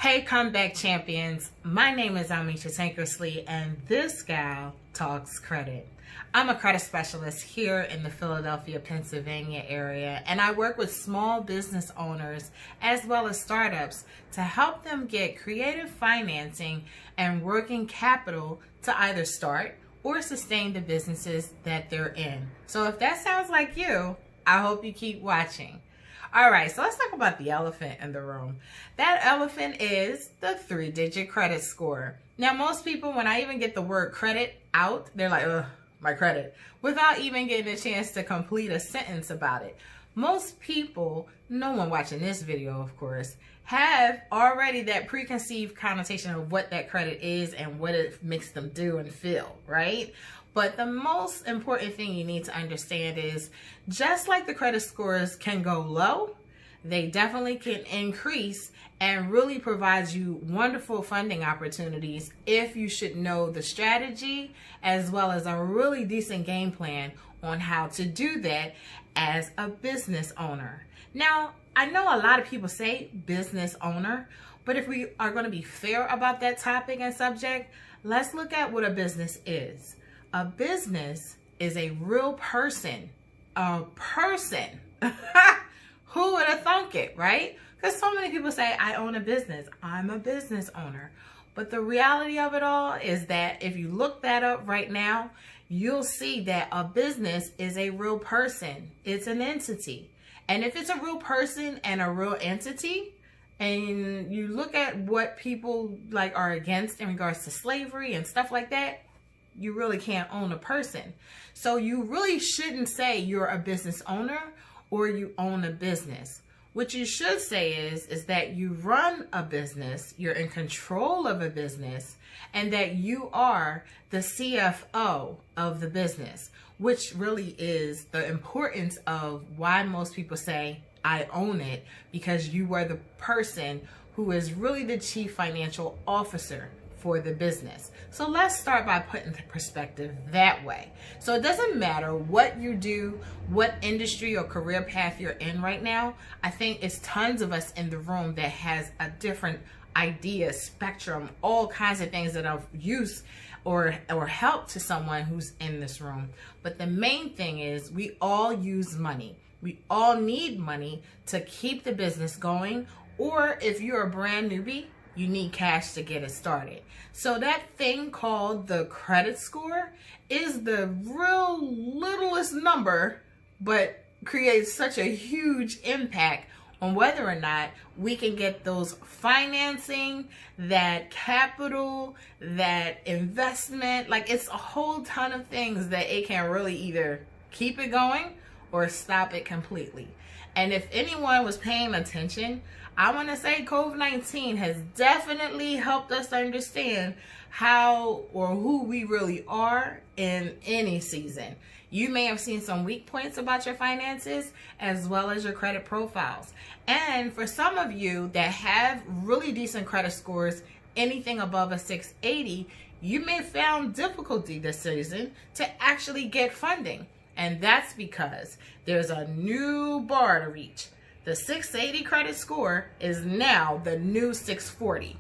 Hey, comeback champions. My name is Almitra Tankersly, and this gal talks credit. I'm a credit specialist here in the Philadelphia, Pennsylvania area, and I work with small business owners as well as startups to help them get creative financing and working capital to either start or sustain the businesses that they're in. So if that sounds like you, I hope you keep watching. All right, so let's talk about the elephant in the room. That elephant is the 3-digit credit score. Now, most people, when I even get the word credit out, they're like, ugh, my credit, without even getting a chance to complete a sentence about it. Most people, no one watching this video, of course, have already that preconceived connotation of what that credit is and what it makes them do and feel, right? But the most important thing you need to understand is just like the credit scores can go low, they definitely can increase and really provide you wonderful funding opportunities if you should know the strategy as well as a really decent game plan on how to do that as a business owner. Now, I know a lot of people say business owner, but if we are going to be fair about that topic and subject, let's look at what a business is. A business is a real person. A person. Who would have thunk it, right? Because so many people say, I own a business. I'm a business owner. But the reality of it all is that if you look that up right now, you'll see that a business is a real person. It's an entity. And if it's a real person and a real entity, and you look at what people like are against in regards to slavery and stuff like that, you really can't own a person. So you really shouldn't say you're a business owner or you own a business. What you should say is that you run a business, you're in control of a business, and that you are the CFO of the business, which really is the importance of why most people say, I own it, because you are the person who is really the chief financial officer for the business. So let's start by putting the perspective that way. So it doesn't matter what you do, what industry or career path you're in right now. I think it's tons of us in the room that has a different idea, spectrum, all kinds of things that are of use or help to someone who's in this room. But the main thing is we all use money. We all need money to keep the business going, or if you're a brand newbie, you need cash to get it started. So that thing called the credit score is the real littlest number, but creates such a huge impact on whether or not we can get those financing, that capital, that investment. Like, it's a whole ton of things that it can really either keep it going or stop it completely. And if anyone was paying attention, I want to say COVID-19 has definitely helped us understand how or who we really are in any season. You may have seen some weak points about your finances as well as your credit profiles. And for some of you that have really decent credit scores, anything above a 680, you may have found difficulty this season to actually get funding. And that's because there's a new bar to reach. The 680 credit score is now the new 640.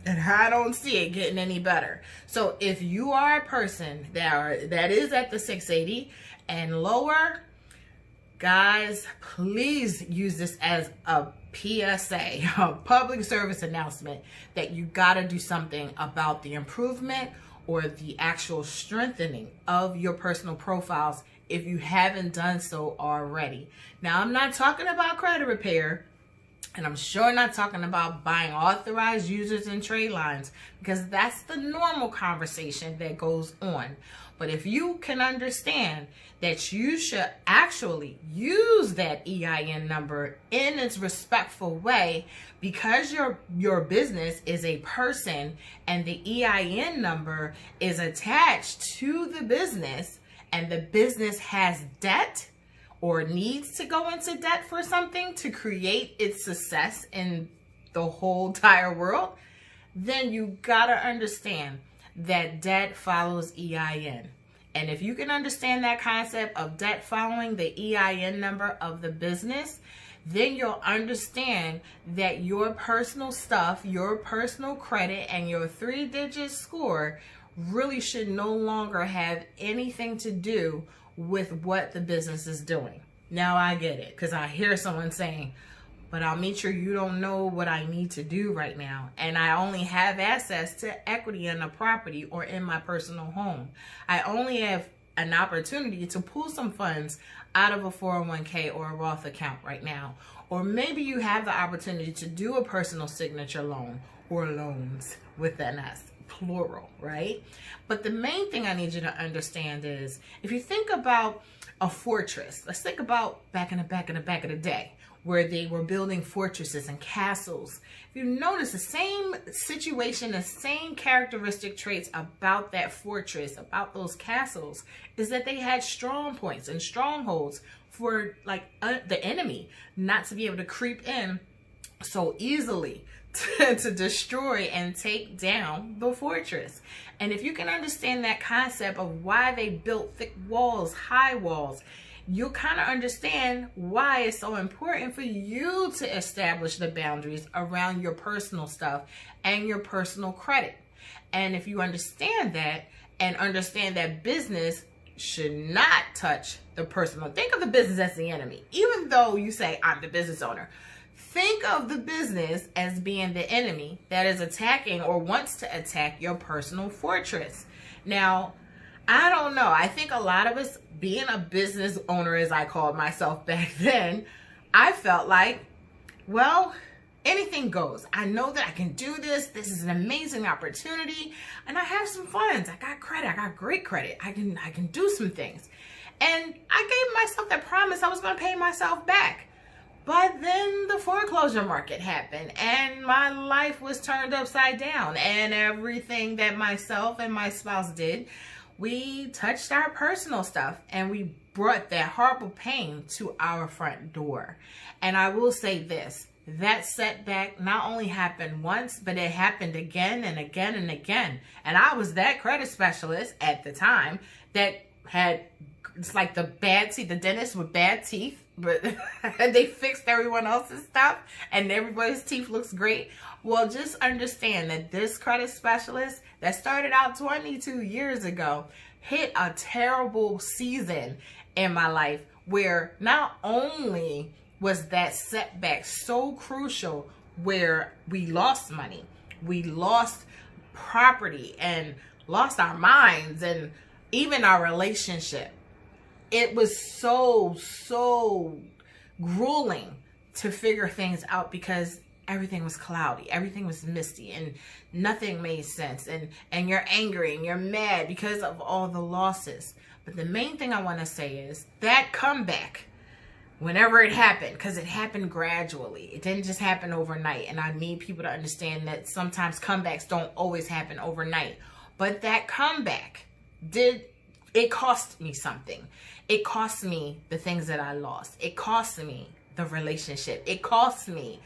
And I don't see it getting any better. So if you are a person that is at the 680 and lower, guys, please use this as a PSA, a public service announcement, that you got to do something about the improvement or the actual strengthening of your personal profiles if you haven't done so already. Now, I'm not talking about credit repair, and I'm sure not talking about buying authorized users and trade lines, because that's the normal conversation that goes on. But if you can understand that you should actually use that EIN number in its respectful way, because your business is a person and the EIN number is attached to the business, and the business has debt or needs to go into debt for something to create its success in the whole entire world, then you gotta understand that debt follows EIN. And if you can understand that concept of debt following the EIN number of the business, then you'll understand that your personal stuff, your personal credit, and your 3-digit score really should no longer have anything to do with what the business is doing. Now I get it, because I hear someone saying, but Almitra, you don't know what I need to do right now. And I only have access to equity in a property or in my personal home. I only have an opportunity to pull some funds out of a 401k or a Roth account right now. Or maybe you have the opportunity to do a personal signature loan, or loans with an S, plural, right? But the main thing I need you to understand is, if you think about a fortress, let's think about back in the day, where they were building fortresses and castles. If you notice, the same situation, the same characteristic traits about that fortress, about those castles, is that they had strong points and strongholds for the enemy not to be able to creep in so easily to destroy and take down the fortress. And if you can understand that concept of why they built thick walls, high walls, you'll kind of understand why it's so important for you to establish the boundaries around your personal stuff and your personal credit. And if you understand that, and understand that business should not touch the personal, think of the business as the enemy. Even though you say, I'm the business owner, think of the business as being the enemy that is attacking or wants to attack your personal fortress. Now, I don't know. I think a lot of us, being a business owner, as I called myself back then, I felt like, well, anything goes. I know that I can do this. This is an amazing opportunity. And I have some funds. I got credit. I got great credit. I can do some things. And I gave myself that promise I was going to pay myself back. But then the foreclosure market happened and my life was turned upside down. And everything that myself and my spouse did, we touched our personal stuff and we brought that horrible pain to our front door. And I will say this, that setback not only happened once, but it happened again and again and again. And I was that credit specialist at the time that had, it's like the bad teeth, the dentist with bad teeth, but they fixed everyone else's stuff and everybody's teeth looks great. Well, just understand that this credit specialist that started out 22 years ago hit a terrible season in my life where not only was that setback so crucial, where we lost money, we lost property and lost our minds and even our relationship. It was so grueling to figure things out because everything was cloudy, everything was misty, and nothing made sense. And you're angry and you're mad because of all the losses. But the main thing I want to say is that comeback, whenever it happened, because it happened gradually, it didn't just happen overnight. And I need people to understand that sometimes comebacks don't always happen overnight. But that comeback it cost me something. It cost me the things that I lost. It cost me the relationship. It cost me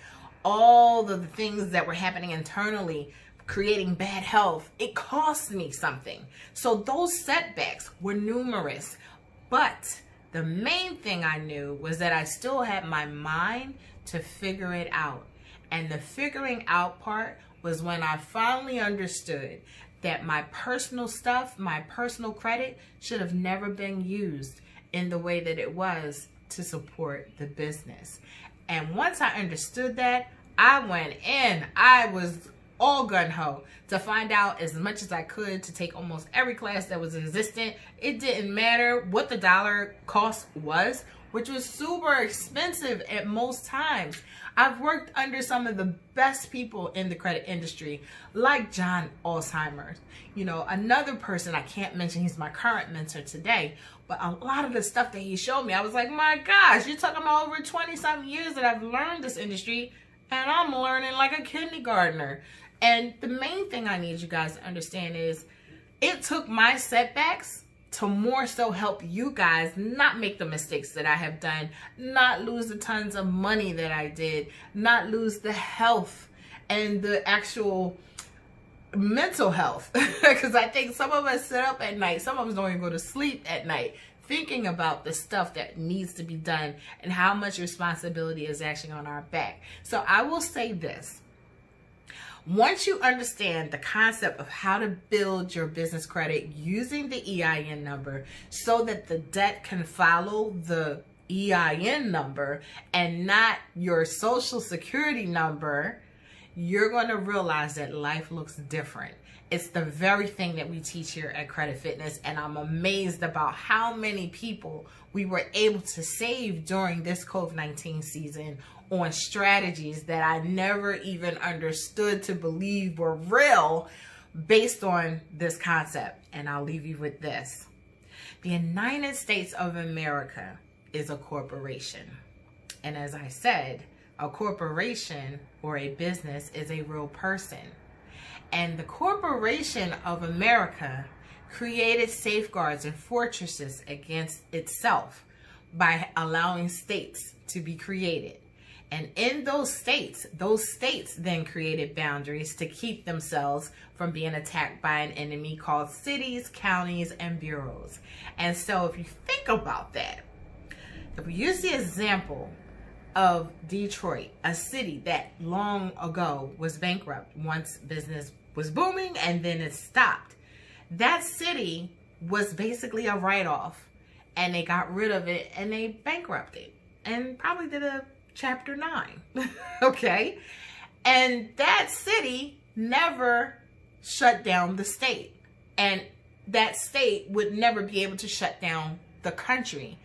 all the things that were happening internally, creating bad health. It cost me something. So those setbacks were numerous. But the main thing I knew was that I still had my mind to figure it out. And the figuring out part was when I finally understood that my personal stuff, my personal credit should have never been used in the way that it was to support the business. And once I understood that, I went in. I was all gung-ho to find out as much as I could, to take almost every class that was existent. It didn't matter what the dollar cost was, which was super expensive at most times. I've worked under some of the best people in the credit industry, like John Alzheimer's. You know, another person I can't mention, he's my current mentor today, but a lot of the stuff that he showed me, I was like, my gosh, you're talking about over 20-something years that I've learned this industry, and I'm learning like a kindergartner. And the main thing I need you guys to understand is it took my setbacks to more so help you guys not make the mistakes that I have done, not lose the tons of money that I did, not lose the health and the actual mental health. Because I think some of us sit up at night, some of us don't even go to sleep at night thinking about the stuff that needs to be done and how much responsibility is actually on our back. So I will say this. Once you understand the concept of how to build your business credit using the EIN number so that the debt can follow the EIN number and not your social security number, you're going to realize that life looks different. It's the very thing that we teach here at Credit Fitness, and I'm amazed about how many people we were able to save during this COVID-19 season on strategies that I never even understood to believe were real based on this concept. And I'll leave you with this. The United States of America is a corporation. And as I said, a corporation or a business is a real person. And the Corporation of America created safeguards and fortresses against itself by allowing states to be created. And in those states then created boundaries to keep themselves from being attacked by an enemy called cities, counties, and bureaus. And so if you think about that, if we use the example of Detroit, a city that long ago was bankrupt once business was booming and then it stopped. That city was basically a write-off, and they got rid of it and they bankrupted and probably did a Chapter 9. Okay? And that city never shut down the state. And that state would never be able to shut down the country,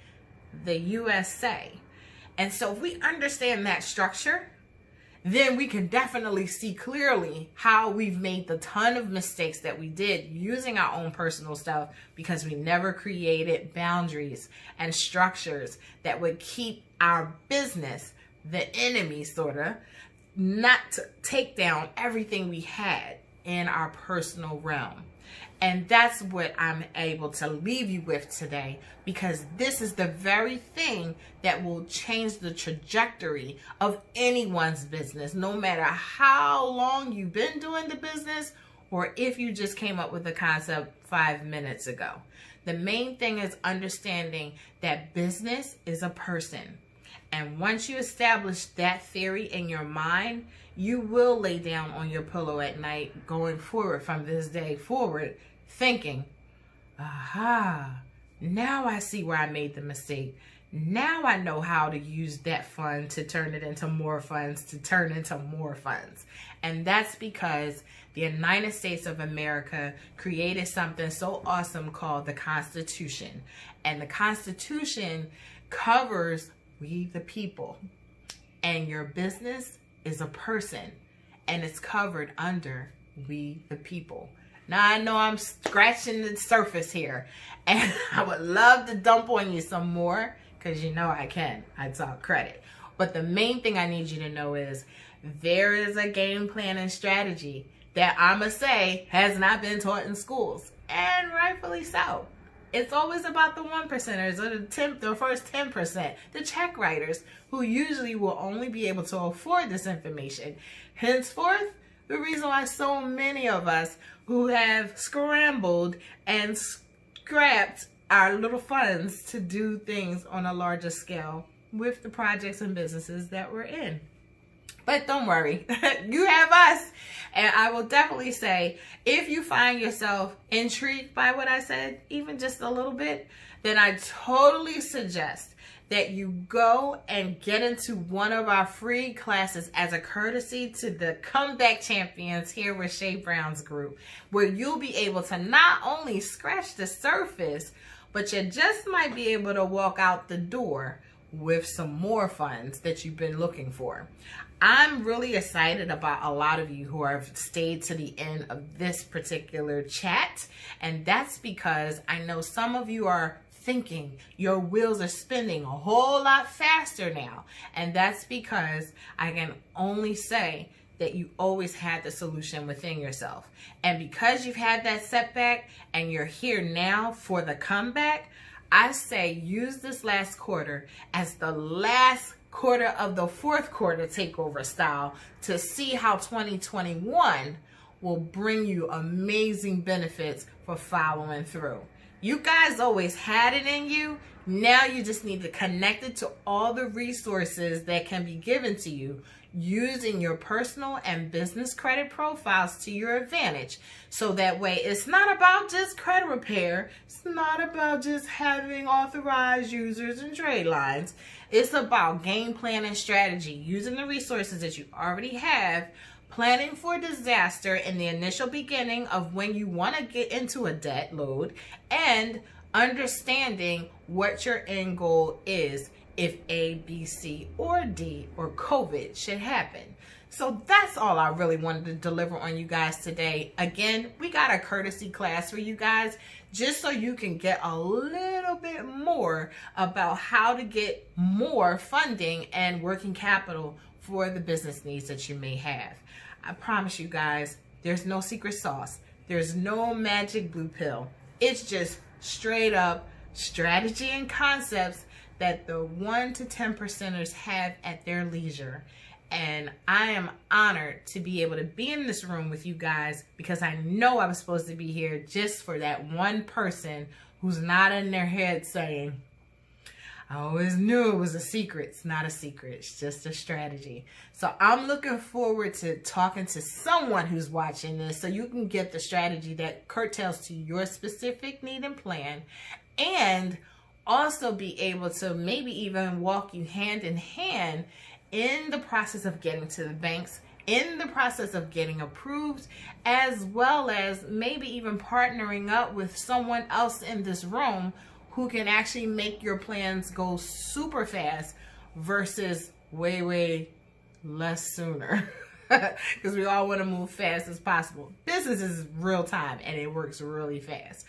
the USA. And so if we understand that structure, then we can definitely see clearly how we've made the ton of mistakes that we did using our own personal stuff because we never created boundaries and structures that would keep our business, the enemy sort of, not to take down everything we had in our personal realm. And that's what I'm able to leave you with today, because this is the very thing that will change the trajectory of anyone's business, no matter how long you've been doing the business or if you just came up with the concept 5 minutes ago. The main thing is understanding that business is a person. And once you establish that theory in your mind, you will lay down on your pillow at night going forward from this day forward thinking, aha, now I see where I made the mistake. Now I know how to use that fund to turn it into more funds, to turn into more funds. And that's because the United States of America created something so awesome called the Constitution. And the Constitution covers we the people. And your business is a person, and it's covered under we the people. Now I know I'm scratching the surface here, and I would love to dump on you some more, because you know I can. I talk credit. But the main thing I need you to know is there is a game plan and strategy that I'ma say has not been taught in schools, and rightfully so. It's always about the 1%ers or the first 10%, the check writers, who usually will only be able to afford this information. Henceforth, the reason why so many of us who have scrambled and scrapped our little funds to do things on a larger scale with the projects and businesses that we're in. But don't worry, you have us. And I will definitely say, if you find yourself intrigued by what I said, even just a little bit, then I totally suggest that you go and get into one of our free classes as a courtesy to the comeback champions here with Shay Brown's group, where you'll be able to not only scratch the surface, but you just might be able to walk out the door with some more funds that you've been looking for. I'm really excited about a lot of you who have stayed to the end of this particular chat, and that's because I know some of you are thinking, your wheels are spinning a whole lot faster now, and that's because I can only say that you always had the solution within yourself. And because you've had that setback and you're here now for the comeback, I say use this last quarter as the last quarter of the fourth quarter takeover style to see how 2021 will bring you amazing benefits for following through. You guys always had it in you. Now you just need to connect it to all the resources that can be given to you using your personal and business credit profiles to your advantage. So that way it's not about just credit repair. It's not about just having authorized users and trade lines. It's about game plan and strategy, using the resources that you already have, planning for disaster in the initial beginning of when you want to get into a debt load, and understanding what your end goal is if A, B, C, or D, or COVID should happen. So that's all I really wanted to deliver on you guys today. Again, we got a courtesy class for you guys just so you can get a little bit more about how to get more funding and working capital for the business needs that you may have. I promise you guys, there's no secret sauce. There's no magic blue pill. It's just straight up strategy and concepts that the 1 to 10%ers have at their leisure. And I am honored to be able to be in this room with you guys, because I know I was supposed to be here just for that one person who's not in their head saying, I always knew it was a secret. It's not a secret. It's just a strategy. So I'm looking forward to talking to someone who's watching this so you can get the strategy that curtails to your specific need and plan, and also be able to maybe even walk you hand in hand in the process of getting to the banks, in the process of getting approved, as well as maybe even partnering up with someone else in this room who can actually make your plans go super fast versus way less sooner. Because we all want to move fast as possible. Business is real time and it works really fast.